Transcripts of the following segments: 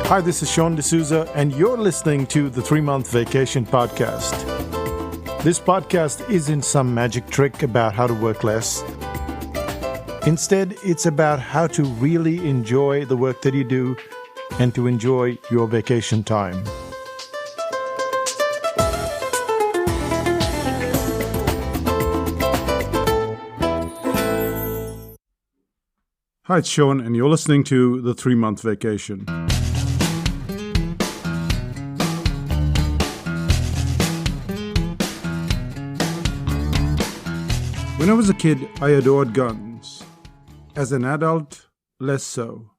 Hi, this is Sean D'Souza, and you're listening to the 3-Month Vacation Podcast. This podcast isn't some magic trick about how to work less. Instead, it's about how to really enjoy the work that you do and to enjoy your vacation time. Hi, it's Sean, and you're listening to the 3-Month Vacation. When I was a kid, I adored guns. As an adult, less so.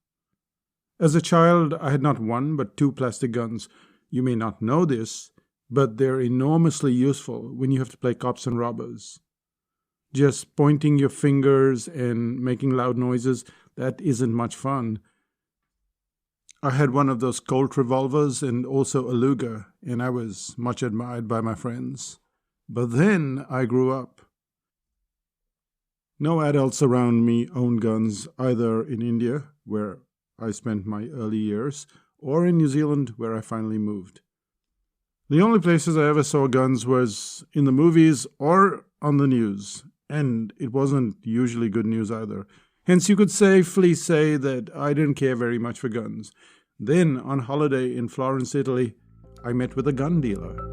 As a child, I had not one but 2 plastic guns. You may not know this, but they're enormously useful when you have to play cops and robbers. Just pointing your fingers and making loud noises, that isn't much fun. I had one of those Colt revolvers and also a Luger, and I was much admired by my friends. But then I grew up. No adults around me owned guns, either in India, where I spent my early years, or in New Zealand, where I finally moved. The only places I ever saw guns was in the movies or on the news, and it wasn't usually good news either. Hence, you could safely say that I didn't care very much for guns. Then, on holiday in Florence, Italy, I met with a gun dealer.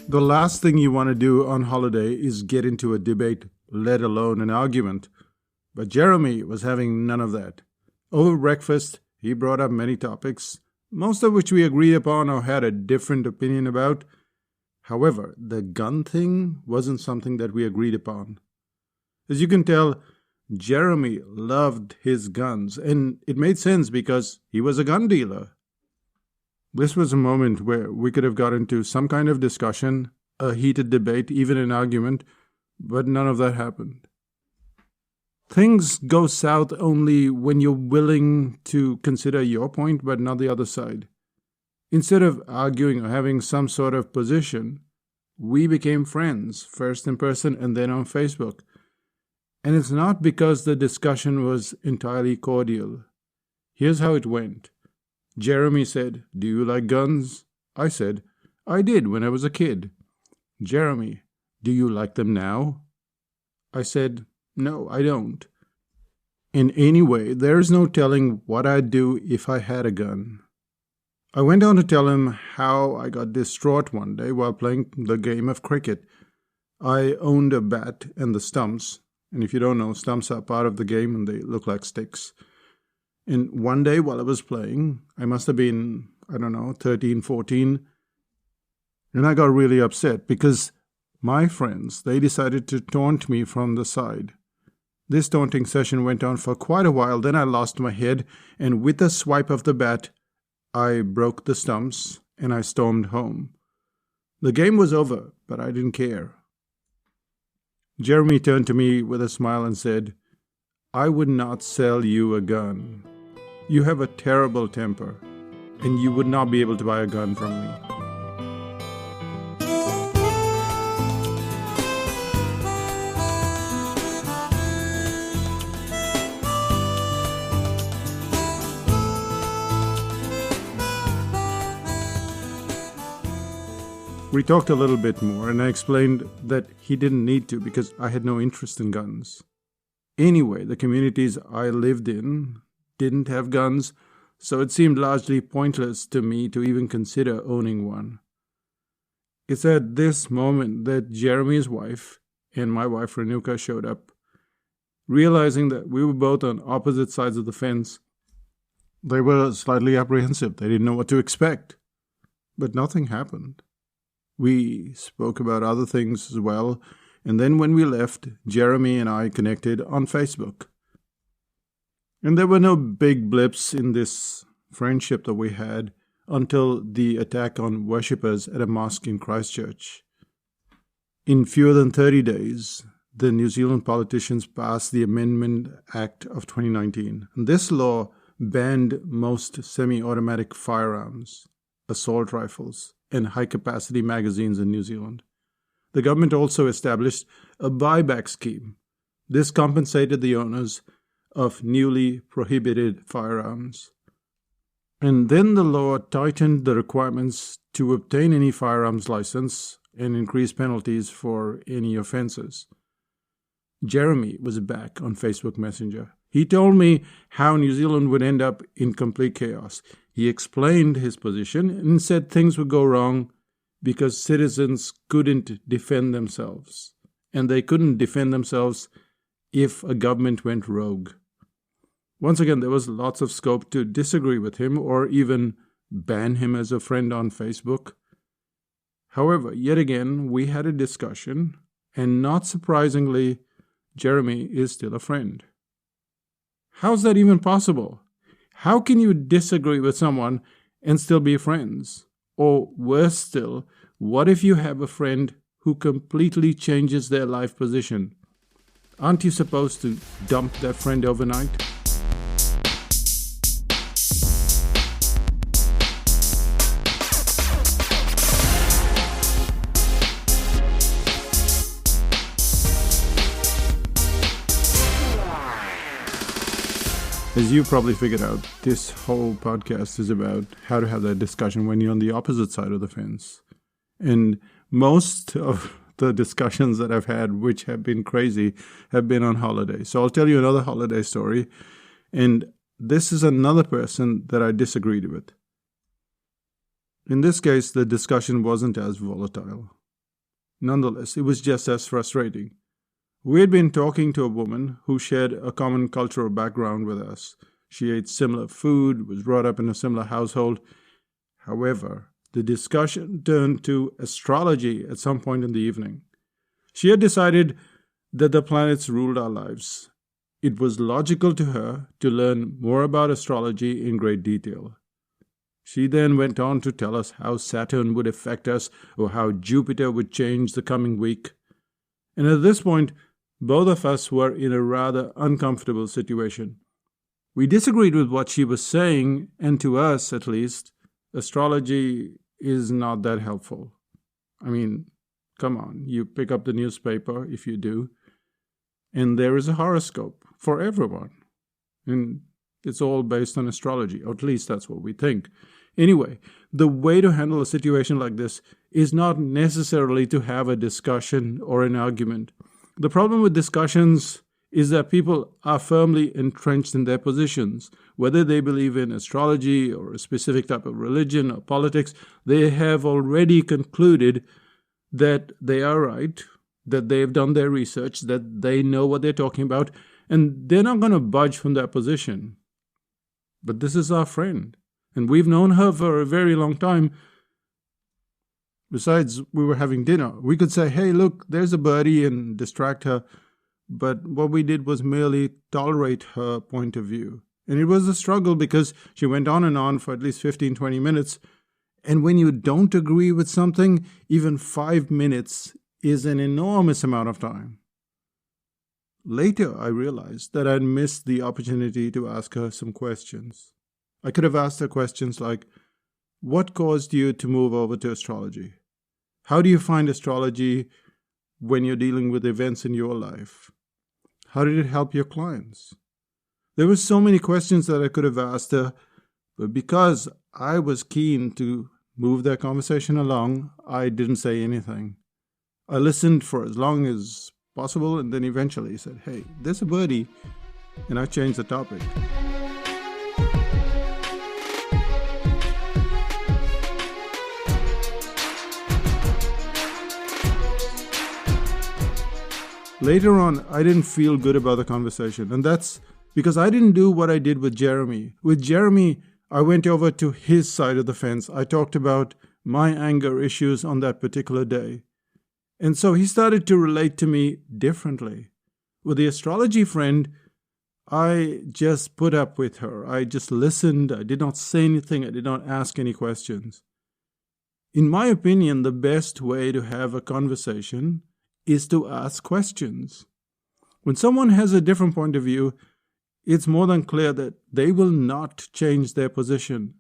The last thing you want to do on holiday is get into a debate, let alone an argument. But Jeremy was having none of that. Over breakfast, he brought up many topics, most of which we agreed upon or had a different opinion about. However, the gun thing wasn't something that we agreed upon. As you can tell, Jeremy loved his guns, and it made sense because he was a gun dealer. This was a moment where we could have got into some kind of discussion, a heated debate, even an argument, but none of that happened. Things go south only when you're willing to consider your point but not the other side. Instead of arguing or having some sort of position, we became friends, first in person and then on Facebook. And it's not because the discussion was entirely cordial. Here's how it went. Jeremy said, "Do you like guns?" I said, "I did when I was a kid." Jeremy, "Do you like them now?" I said, "No, I don't." And anyway, there's no telling what I'd do if I had a gun. I went on to tell him how I got distraught one day while playing the game of cricket. I owned a bat and the stumps, and if you don't know, stumps are part of the game and they look like sticks. And one day while I was playing, I must have been, 13, 14, and I got really upset because my friends, they decided to taunt me from the side. This taunting session went on for quite a while, then I lost my head, and with a swipe of the bat, I broke the stumps and I stormed home. The game was over, but I didn't care. Jeremy turned to me with a smile and said, "I would not sell you a gun. You have a terrible temper, and you would not be able to buy a gun from me." We talked a little bit more, and I explained that he didn't need to because I had no interest in guns. Anyway, the communities I lived in didn't have guns, so it seemed largely pointless to me to even consider owning one. It's at this moment that Jeremy's wife and my wife Renuka showed up. Realizing that we were both on opposite sides of the fence, they were slightly apprehensive. They didn't know what to expect. But nothing happened. We spoke about other things as well, and then when we left, Jeremy and I connected on Facebook. And there were no big blips in this friendship that we had until the attack on worshippers at a mosque in Christchurch. In fewer than 30 days, the New Zealand politicians passed the Amendment Act of 2019. And this law banned most semi-automatic firearms, assault rifles, and high-capacity magazines in New Zealand. The government also established a buyback scheme. This compensated the owners of newly prohibited firearms. And then the law tightened the requirements to obtain any firearms license and increased penalties for any offences. Jeremy was back on Facebook Messenger. He told me how New Zealand would end up in complete chaos. He explained his position and said things would go wrong because citizens couldn't defend themselves. And they couldn't defend themselves if a government went rogue. Once again, there was lots of scope to disagree with him or even ban him as a friend on Facebook. However, yet again, we had a discussion, and not surprisingly, Jeremy is still a friend. How's that even possible? How can you disagree with someone and still be friends? Or worse still, what if you have a friend who completely changes their life position? Aren't you supposed to dump that friend overnight? As you probably figured out, this whole podcast is about how to have that discussion when you're on the opposite side of the fence. And most of the discussions that I've had, which have been crazy, have been on holiday. So I'll tell you another holiday story. And this is another person that I disagreed with. In this case, the discussion wasn't as volatile. Nonetheless, it was just as frustrating. We had been talking to a woman who shared a common cultural background with us. She ate similar food, was brought up in a similar household. However, the discussion turned to astrology at some point in the evening. She had decided that the planets ruled our lives. It was logical to her to learn more about astrology in great detail. She then went on to tell us how Saturn would affect us or how Jupiter would change the coming week. And at this point, both of us were in a rather uncomfortable situation. We disagreed with what she was saying, and to us, at least, astrology is not that helpful. I mean, come on, you pick up the newspaper, if you do, and there is a horoscope for everyone. And it's all based on astrology, or at least that's what we think. Anyway, the way to handle a situation like this is not necessarily to have a discussion or an argument. The problem with discussions is that people are firmly entrenched in their positions. Whether they believe in astrology or a specific type of religion or politics, they have already concluded that they are right, that they've done their research, that they know what they're talking about, and they're not going to budge from that position. But this is our friend, and we've known her for a very long time. Besides, we were having dinner. We could say, hey, look, there's a birdie, and distract her. But what we did was merely tolerate her point of view. And it was a struggle because she went on and on for at least 15, 20 minutes. And when you don't agree with something, even 5 minutes is an enormous amount of time. Later, I realized that I'd missed the opportunity to ask her some questions. I could have asked her questions like, what caused you to move over to astrology? How do you find astrology when you're dealing with events in your life? How did it help your clients? There were so many questions that I could have asked her, but because I was keen to move that conversation along, I didn't say anything. I listened for as long as possible and then eventually said, hey, there's a birdie, and I changed the topic. Later on, I didn't feel good about the conversation, and that's because I didn't do what I did with Jeremy. With Jeremy, I went over to his side of the fence. I talked about my anger issues on that particular day. And so he started to relate to me differently. With the astrology friend, I just put up with her. I just listened. I did not say anything. I did not ask any questions. In my opinion, the best way to have a conversation is to ask questions. When someone has a different point of view, it's more than clear that they will not change their position.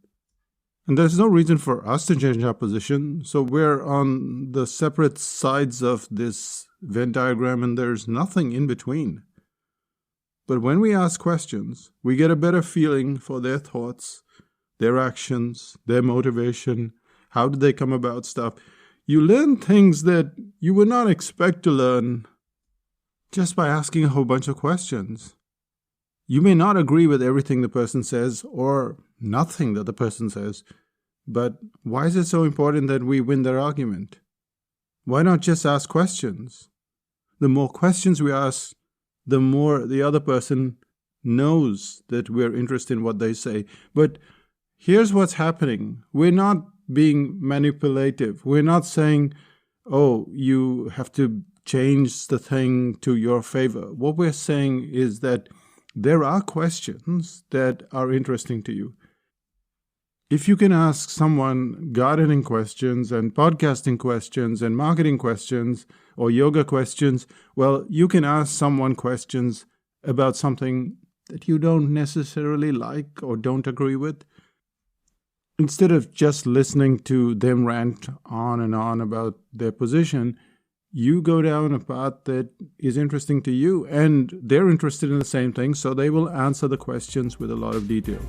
And there's no reason for us to change our position, so we're on the separate sides of this Venn diagram and there's nothing in between. But when we ask questions, we get a better feeling for their thoughts, their actions, their motivation, how did they come about stuff. You learn things that you would not expect to learn just by asking a whole bunch of questions. You may not agree with everything the person says or nothing that the person says, but why is it so important that we win their argument? Why not just ask questions? The more questions we ask, the more the other person knows that we're interested in what they say. But here's what's happening. We're not being manipulative. We're not saying, oh, you have to change the thing to your favor. What we're saying is that there are questions that are interesting to you. If you can ask someone gardening questions and podcasting questions and marketing questions or yoga questions, well, you can ask someone questions about something that you don't necessarily like or don't agree with. Instead of just listening to them rant on and on about their position, you go down a path that is interesting to you, and they're interested in the same thing, so they will answer the questions with a lot of detail.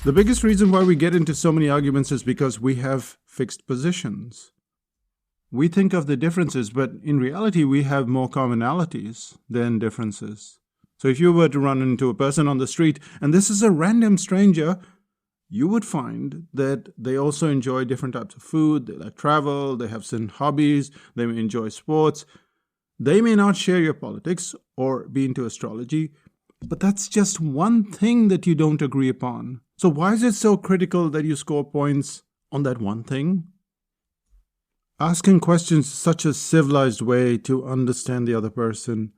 The biggest reason why we get into so many arguments is because we have fixed positions. We think of the differences, but in reality, we have more commonalities than differences. So if you were to run into a person on the street, and this is a random stranger, you would find that they also enjoy different types of food, they like travel, they have certain hobbies, they may enjoy sports. They may not share your politics or be into astrology, but that's just one thing that you don't agree upon. So why is it so critical that you score points on that one thing? Asking questions is such a civilized way to understand the other person,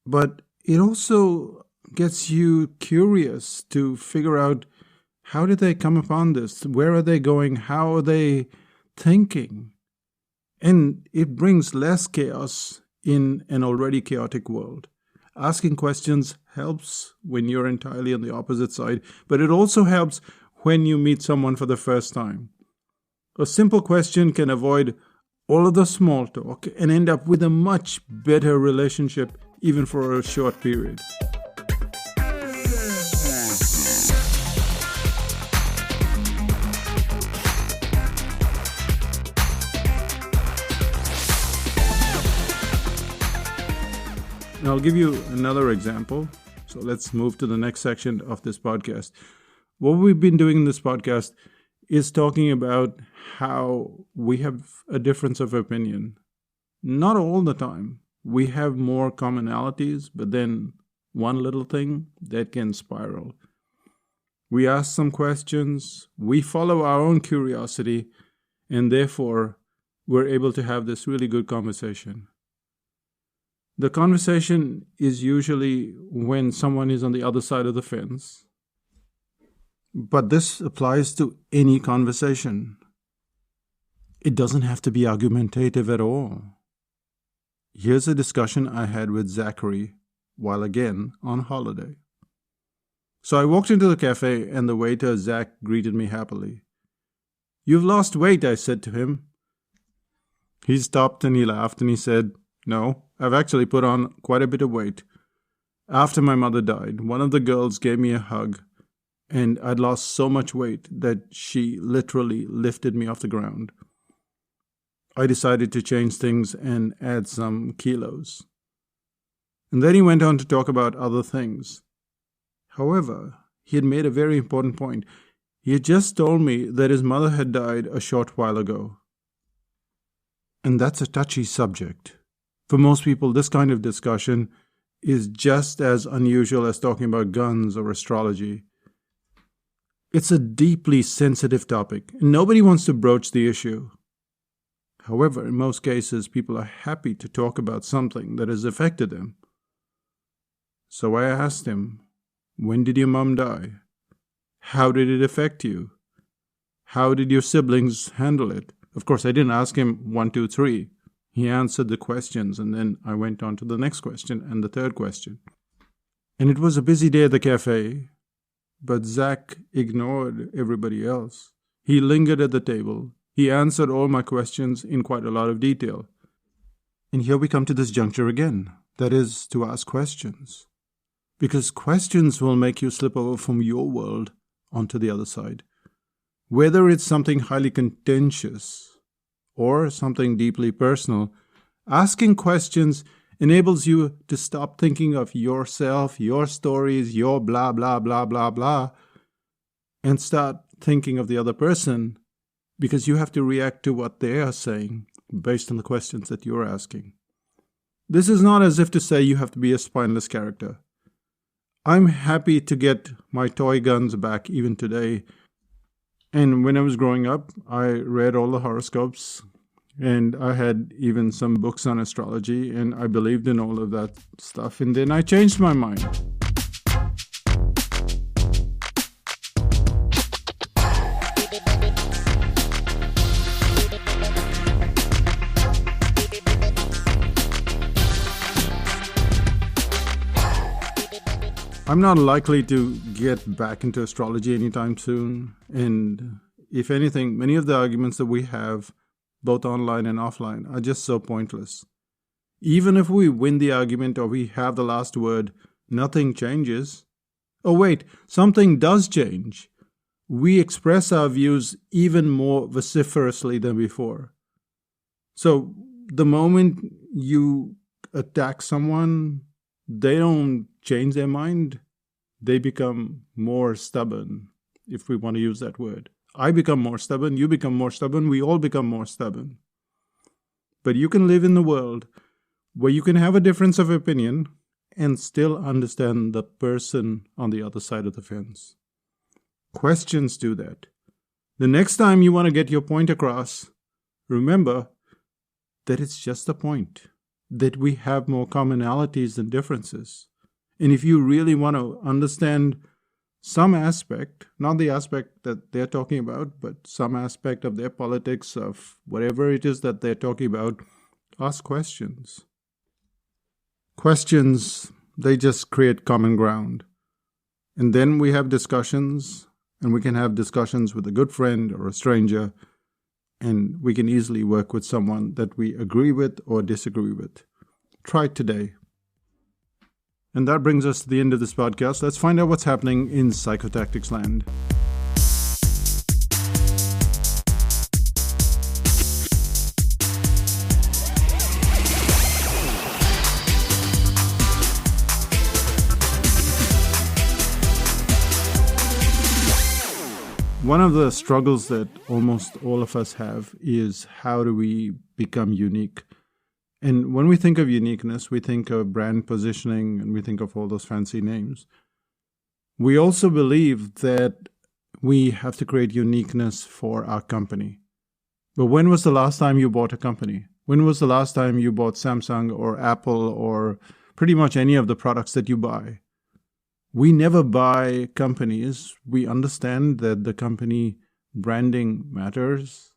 but it also gets you curious to figure out, how did they come upon this? Where are they going? How are they thinking? And it brings less chaos in an already chaotic world. Asking questions helps when you're entirely on the opposite side, but it also helps when you meet someone for the first time. A simple question can avoid all of the small talk and end up with a much better relationship, even for a short period. Now, I'll give you another example. So let's move to the next section of this podcast. What we've been doing in this podcast is talking about how we have a difference of opinion. Not all the time. We have more commonalities, but then one little thing that can spiral. We ask some questions, we follow our own curiosity, and therefore we're able to have this really good conversation. The conversation is usually when someone is on the other side of the fence. But this applies to any conversation. It doesn't have to be argumentative at all. Here's a discussion I had with Zachary while again on holiday. So I walked into the cafe and the waiter, Zach, greeted me happily. "You've lost weight," I said to him. He stopped and he laughed and he said, "No, I've actually put on quite a bit of weight. After my mother died, one of the girls gave me a hug, and I'd lost so much weight that she literally lifted me off the ground. I decided to change things and add some kilos." And then he went on to talk about other things. However, he had made a very important point. He had just told me that his mother had died a short while ago. And that's a touchy subject. For most people, this kind of discussion is just as unusual as talking about guns or astrology. It's a deeply sensitive topic, and nobody wants to broach the issue. However, in most cases, people are happy to talk about something that has affected them. So I asked him, When did your mom die? How did it affect you? How did your siblings handle it? Of course, I didn't ask him 1, 2, 3. He answered the questions, and then I went on to the next question and the third question. And it was a busy day at the cafe, but Zach ignored everybody else. He lingered at the table. He answered all my questions in quite a lot of detail. And here we come to this juncture again. That is, to ask questions. Because questions will make you slip over from your world onto the other side. Whether it's something highly contentious or something deeply personal, asking questions enables you to stop thinking of yourself, your stories, your blah, blah, blah, blah, blah, and start thinking of the other person, because you have to react to what they are saying based on the questions that you're asking. This is not as if to say you have to be a spineless character. I'm happy to get my toy guns back even today. And when I was growing up, I read all the horoscopes, and I had even some books on astrology, and I believed in all of that stuff. And then I changed my mind. I'm not likely to get back into astrology anytime soon. And if anything, many of the arguments that we have, both online and offline, are just so pointless. Even if we win the argument or we have the last word, nothing changes. Oh wait, something does change. We express our views even more vociferously than before. So the moment you attack someone, they don't change their mind. They become more stubborn, if we want to use that word. I become more stubborn, you become more stubborn, we all become more stubborn. But you can live in the world where you can have a difference of opinion and still understand the person on the other side of the fence. Questions do that. The next time you want to get your point across, remember that it's just a point, that we have more commonalities than differences. And if you really want to understand some aspect, not the aspect that they're talking about, but some aspect of their politics, of whatever it is that they're talking about, ask questions. Questions, they just create common ground. And then we have discussions, and we can have discussions with a good friend or a stranger, and we can easily work with someone that we agree with or disagree with. Try it today. And that brings us to the end of this podcast. Let's find out what's happening in Psychotactics land. One of the struggles that almost all of us have is, how do we become unique? And when we think of uniqueness, we think of brand positioning and we think of all those fancy names. We also believe that we have to create uniqueness for our company. But when was the last time you bought a company? When was the last time you bought Samsung or Apple or pretty much any of the products that you buy? We never buy companies. We understand that the company branding matters,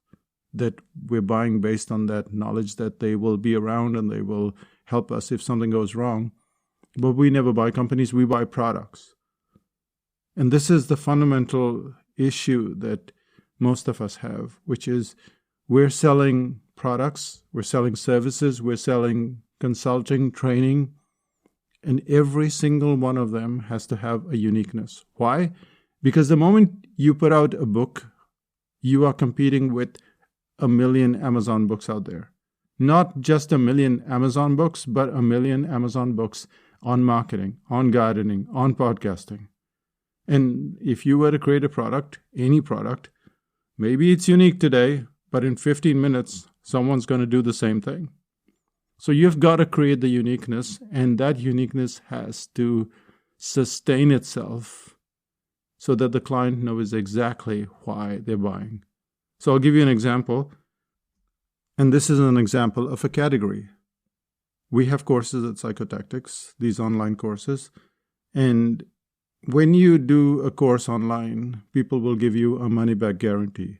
that we're buying based on that knowledge that they will be around and they will help us if something goes wrong. But we never buy companies, we buy products. And this is the fundamental issue that most of us have, which is we're selling products, we're selling services, we're selling consulting, training, and every single one of them has to have a uniqueness. Why? Because the moment you put out a book, you are competing with 1 million Amazon books out there. Not just 1 million Amazon books, but 1 million Amazon books on marketing, on gardening, on podcasting. And if you were to create a product, any product, maybe it's unique today, but in 15 minutes, someone's going to do the same thing. So you've got to create the uniqueness, and that uniqueness has to sustain itself so that the client knows exactly why they're buying. So I'll give you an example, and this is an example of a category. We have courses at Psychotactics, these online courses, and When you do a course online, people will give you a money-back guarantee.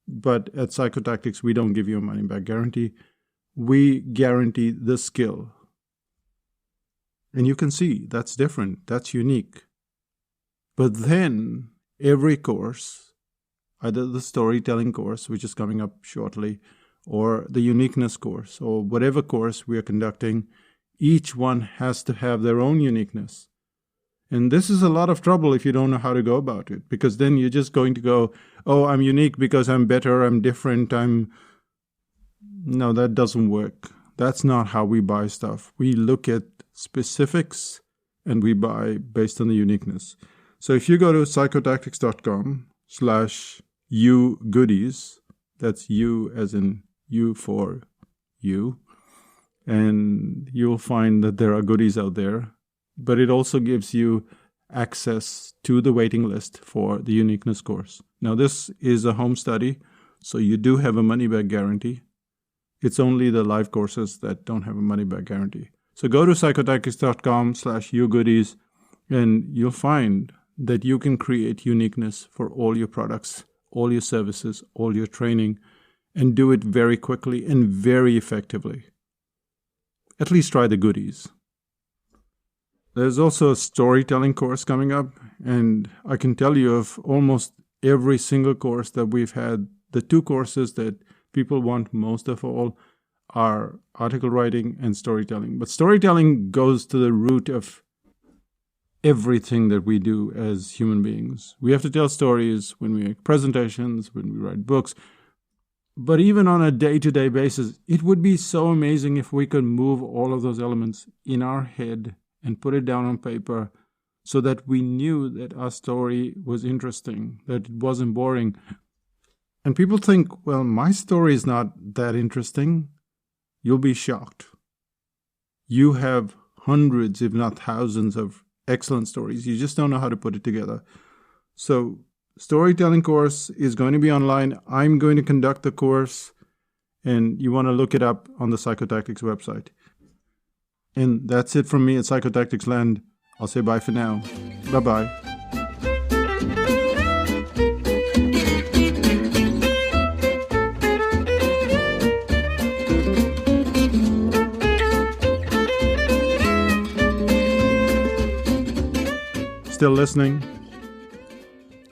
But at Psychotactics, we don't give you a money-back guarantee. We guarantee the skill. And you can see that's different. That's unique. But then every course, either the storytelling course, which is coming up shortly, or the uniqueness course, or whatever course we are conducting, each one has to have their own uniqueness. And this is a lot of trouble if you don't know how to go about it, because then you're just going to go, oh, I'm unique because I'm better, I'm different, No, that doesn't work. That's not how we buy stuff. We look at specifics and we buy based on the uniqueness. So if you go to psychotactics.com/you-goodies, that's you as in you for you, and you'll find that there are goodies out there. But it also gives you access to the waiting list for the uniqueness course. Now, this is a home study, so you do have a money-back guarantee. It's only the live courses that don't have a money-back guarantee. So go to psychotactics.com/you-goodies, and you'll find that you can create uniqueness for all your products, all your services, all your training, and do it very quickly and very effectively. At least try the goodies. There's also a storytelling course coming up, and I can tell you of almost every single course that we've had, the two courses that people want most of all are article writing and storytelling. But storytelling goes to the root of everything that we do as human beings. We have to tell stories when we make presentations, when we write books. But even on a day-to-day basis, it would be so amazing if we could move all of those elements in our head and put it down on paper so that we knew that our story was interesting, that it wasn't boring. And people think, well, my story is not that interesting. You'll be shocked. You have hundreds, if not thousands, of excellent stories. You just don't know how to put it together. So, storytelling course is going to be online. I'm going to conduct the course, and you want to look it up on the Psychotactics website. And that's it from me at Psychotactics Land. I'll say bye for now. Bye-bye. Still listening?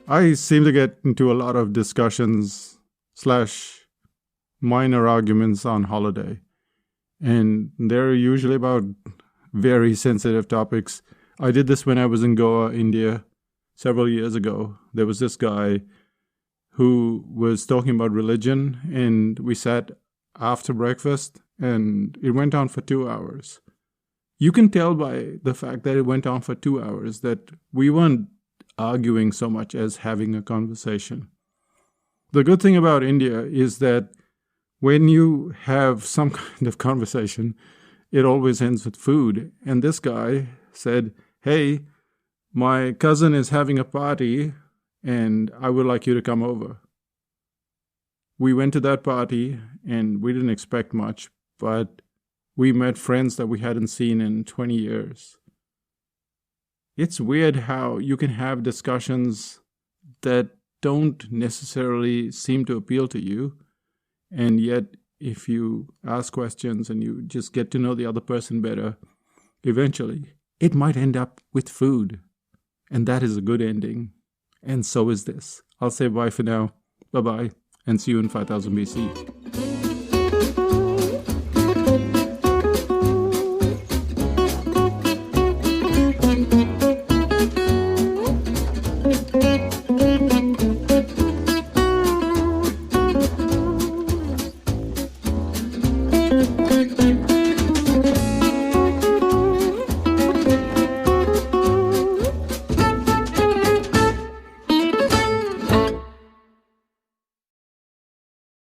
I seem to get into a lot of discussions / minor arguments on holiday. And they're usually about very sensitive topics. I did this when I was in Goa, India, several years ago. There was this guy who was talking about religion, and we sat after breakfast, and it went on for 2 hours. You can tell by the fact that it went on for 2 hours that we weren't arguing so much as having a conversation. The good thing about India is that when you have some kind of conversation, it always ends with food. And this guy said, hey, my cousin is having a party and I would like you to come over. We went to that party and we didn't expect much, but we met friends that we hadn't seen in 20 years. It's weird how you can have discussions that don't necessarily seem to appeal to you, and yet if you ask questions and you just get to know the other person better, eventually it might end up with food. And that is a good ending. And so is this. I'll say bye for now. Bye-bye, and see you in 5000 BC.